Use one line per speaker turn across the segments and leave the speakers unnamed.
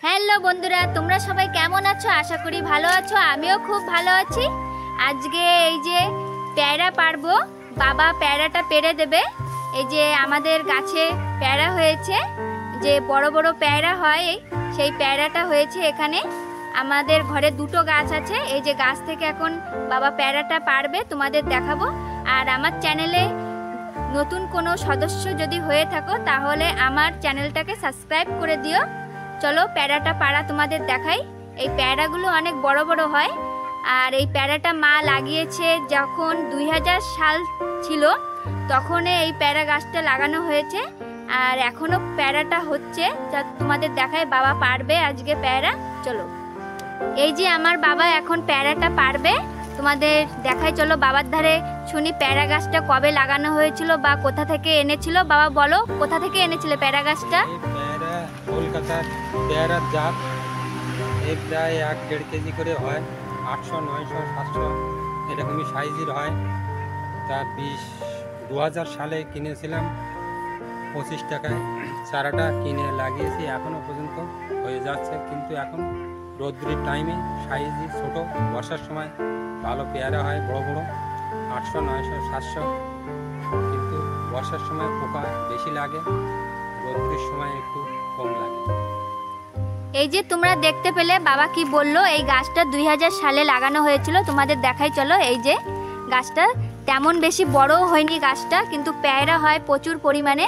Hello বন্ধুরা, তোমরা সবাই কেমন আছো? আশা করি ভালো আছো। আমিও খুব ভালো আছি। আজকে এই যে পেয়ারা পারবো, বাবা পেয়ারাটা পেরে দেবে। এই যে আমাদের গাছে পেয়ারা হয়েছে, যে বড় বড় পেয়ারা হয়, সেই পেয়ারাটা হয়েছে এখানে। আমাদের ঘরে দুটো গাছ আছে, এই যে গাছ থেকে এখন বাবা পেয়ারাটা পারবে, তোমাদের দেখাবো। আর আমার চ্যানেলে নতুন কোনো সদস্য যদি হয়ে থাকো তাহলে আমার চ্যানেলটাকে সাবস্ক্রাইব করে দিও। চলো পেয়ারাটা পাড়া তোমাদের দেখাই। এই পেয়ারাগুলো অনেক বড় বড় হয়। আর এই পেয়ারাটা মা লাগিয়েছে যখন 2000 সাল ছিল, তখন এই পেয়ারা গাছটা লাগানো হয়েছে। আর এখনও পেয়ারাটা হচ্ছে, যা তোমাদের দেখায়। বাবা পারবে আজকে পেয়ারা। চলো, এই যে আমার বাবা এখন পেয়ারাটা পারবে, তোমাদের দেখাই। চলো বাবার ধারে শুনি পেয়ারা গাছটা কবে লাগানো হয়েছিল বা কোথা থেকে এনেছিল। বাবা বলো, কোথা থেকে এনেছিলে পেয়ারা গাছটা?
কলকাতার পেয়ারার জাত, এক প্রায় 1-1.5 কেজি করে হয়, 800, 900, 700 এরকমই সাইজের হয়। তা 2000 সালে কিনেছিলাম 25 টাকায়। চারাটা কিনে লাগিয়েছি, এখনও পর্যন্ত হয়ে যাচ্ছে। কিন্তু এখন রৌদ্রের টাইমে সাইজই ছোট, বর্ষার সময় ভালো পেয়ারা হয়, বড় বড় 800, 900, 700। কিন্তু বর্ষার সময় পোকা বেশি লাগে, রৌদ্রের সময় একটু কম লাগে।
এই যে তোমরা দেখতে পেলে বাবা কি বললো, এই গাছটা 2000 সালে লাগানো হয়েছিল। তোমাদের দেখাই চলো। এই যে গাছটা তেমন বেশি বড়ও হয়নি গাছটা, কিন্তু পেয়ারা হয় প্রচুর পরিমাণে।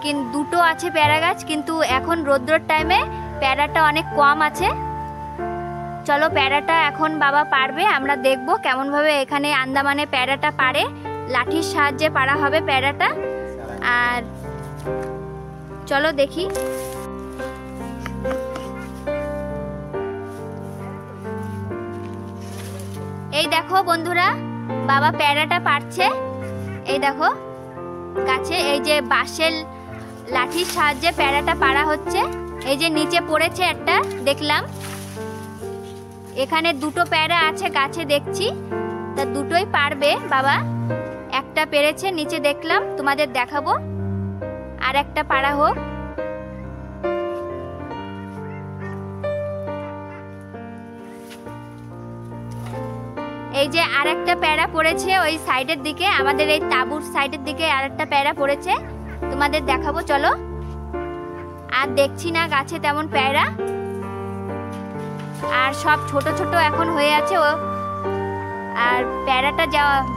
কিন্তু দুটো আছে পেয়ারা গাছ, কিন্তু এখন রৌদ্রের টাইমে পেয়ারাটা অনেক কম আছে। চলো পেয়ারাটা এখন বাবা পারবে, আমরা দেখবো কেমনভাবে এখানে আন্দামানে পেয়ারাটা পারে। লাঠির সাহায্যে পারা হবে পেয়ারাটা। আর চলো দেখি। এই দেখো বন্ধুরা, বাবা পেয়ারাটা পারছে। এই দেখো গাছে এই যে বাঁশের লাঠির সাহায্যে পেয়ারাটা পারা হচ্ছে। এই যে নিচে পড়েছে একটা, দেখলাম। এখানে দুটো পেয়ারা আছে গাছে দেখছি, তা দুটোই পারবে বাবা। একটা পেরেছে নিচে দেখলাম, তোমাদের দেখাবো। আর একটা পারা হোক। এই যে আর একটা পেয়ারা পড়েছে ওই সাইডের দিকে, আমাদের এই তাঁবুর সাইডের দিকে আর একটা পেয়ারা পড়েছে, তোমাদের দেখাবো। চলো। আর দেখছি না গাছে তেমন পেয়ারা, আর সব ছোট ছোট এখন হয়ে আছে। আর পেয়ারাটা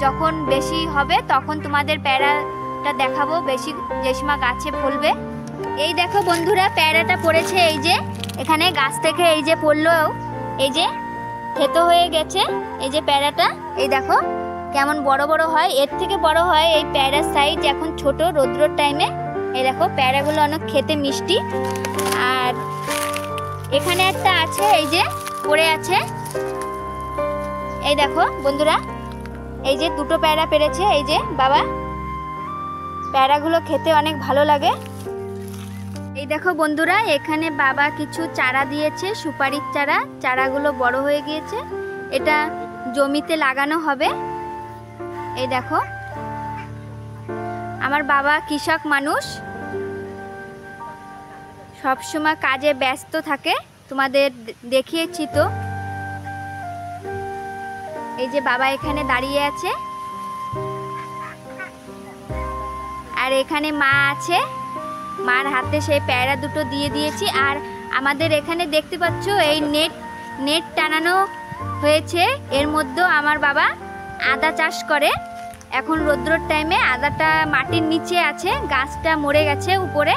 যখন বেশি হবে তখন তোমাদের পেয়ারাটা দেখাবো বেশি, যে সময় গাছে ফলবে। এই দেখো বন্ধুরা, পেয়ারাটা পড়েছে এই যে এখানে গাছ থেকে, এই যে পড়লো, এই যে থেতো হয়ে গেছে। এই যে পেয়ারাটা, এই দেখো কেমন বড় বড় হয়, এর থেকে বড় হয় এই পেয়ারার সাইজ। এখন ছোট রৌদ্রের টাইমে। এই দেখো পেয়ারাগুলো অনেক খেতে মিষ্টি। আর এখানে একটা আছে, এই যে পড়ে আছে। এই দেখো বন্ধুরা, এই যে দুটো পেয়ারা পেরেছে এই যে বাবা। পেয়ারাগুলো খেতে অনেক ভালো লাগে। এই দেখো বন্ধুরা, এখানে বাবা কিছু চারা দিয়েছে, সুপারির চারা। চারাগুলো বড় হয়ে গিয়েছে, এটা জমিতে লাগানো হবে। এই দেখো, আমার বাবা কৃষক মানুষ, সবসময় কাজে ব্যস্ত থাকে, তোমাদের দেখিয়েছি তো। এই যে বাবা এখানে দাঁড়িয়ে আছে, আর এখানে মা আছে, মার হাতে সেই পেয়ারা দুটো দিয়ে দিয়েছি। আর আমাদের এখানে দেখতে পাচ্ছ এই নেট টানানো হয়েছে, এর মধ্যে আমার বাবা আদা চাষ করে। এখন রৌদ্রের টাইমে আদাটা মাটির নিচে আছে, গাছটা মরে গেছে উপরে,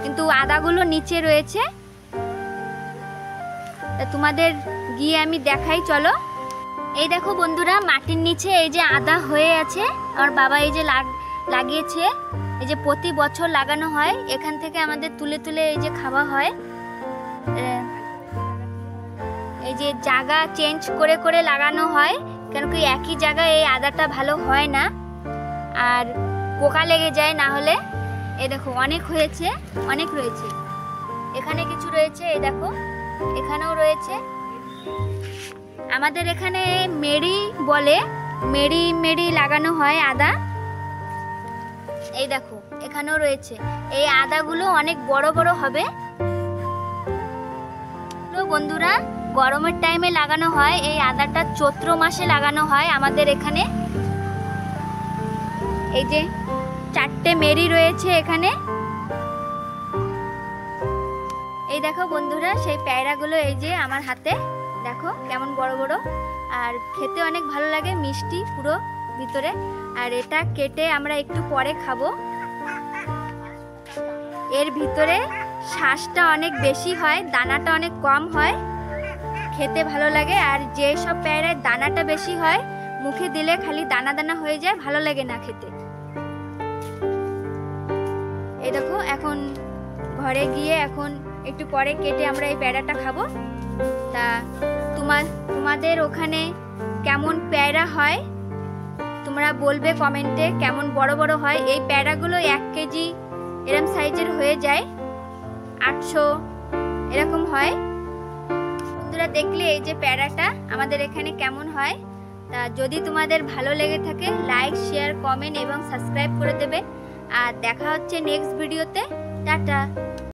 কিন্তু আদাগুলো নিচে রয়েছে। তা তোমাদের গিয়ে আমি দেখাই, চলো। এই দেখো বন্ধুরা, মাটির নিচে এই যে আদা হয়ে আছে, আমার বাবা এই যে লাগিয়েছে। এই যে প্রতি বছর লাগানো হয়, এখান থেকে আমাদের তুলে তুলে এই যে খাওয়া হয়। এই যে জায়গা চেঞ্জ করে করে লাগানো হয়, কেন কি একই জায়গায় এই আদাটা ভালো হয় না, আর পোকা লেগে যায় না হলে। এই দেখো অনেক হয়েছে, অনেক রয়েছে। এখানে কিছু রয়েছে, এই দেখো এখানেও রয়েছে। আমাদের এখানে মেরি বলে, মেরি লাগানো হয় আদা। এই দেখো এখানেও রয়েছে। এই আদাগুলো অনেক বড় বড় হবে। বন্ধুরা, গরমের টাইমে লাগানো হয়। এই আদাটা চৈত্র মাসে লাগানো হয় আমাদের এখানে। এই যে 4টে মেরি রয়েছে এখানে। এই দেখো বন্ধুরা, সেই পেয়ারাগুলো এই যে আমার হাতে, দেখো কেমন বড় বড়, আর খেতে অনেক ভালো লাগে, মিষ্টি পুরো ভিতরে। আর এটা কেটে আমরা একটু পরে খাবো। এর ভিতরে শ্বাসটা অনেক বেশি হয়, দানাটা অনেক কম হয়, খেতে ভালো লাগে। আর যে সব পেয়ারায় দানাটা বেশি হয়, মুখে দিলে খালি দানা দানা হয়ে যায়, ভালো লাগে না খেতে। এই দেখো, এখন ঘরে গিয়ে এখন একটু পরে কেটে আমরা এই পেয়ারাটা খাবো। তা তোমাদের ওখানে কেমন পেয়ারা হয় তোমরা বলবে কমেন্টে, কেমন বড় বড় হয়। এই পেয়ারাগুলো 1 কেজি এরকম সাইজের হয়ে যায়, 800 এরকম হয়। বন্ধুরা দেখলে এই যে পেয়ারাটা আমাদের এখানে কেমন হয়। তা যদি তোমাদের ভালো লেগে থাকে, লাইক, শেয়ার, কমেন্ট এবং সাবস্ক্রাইব করে দেবে। আর দেখা হচ্ছে নেক্সট ভিডিওতে। টাটা।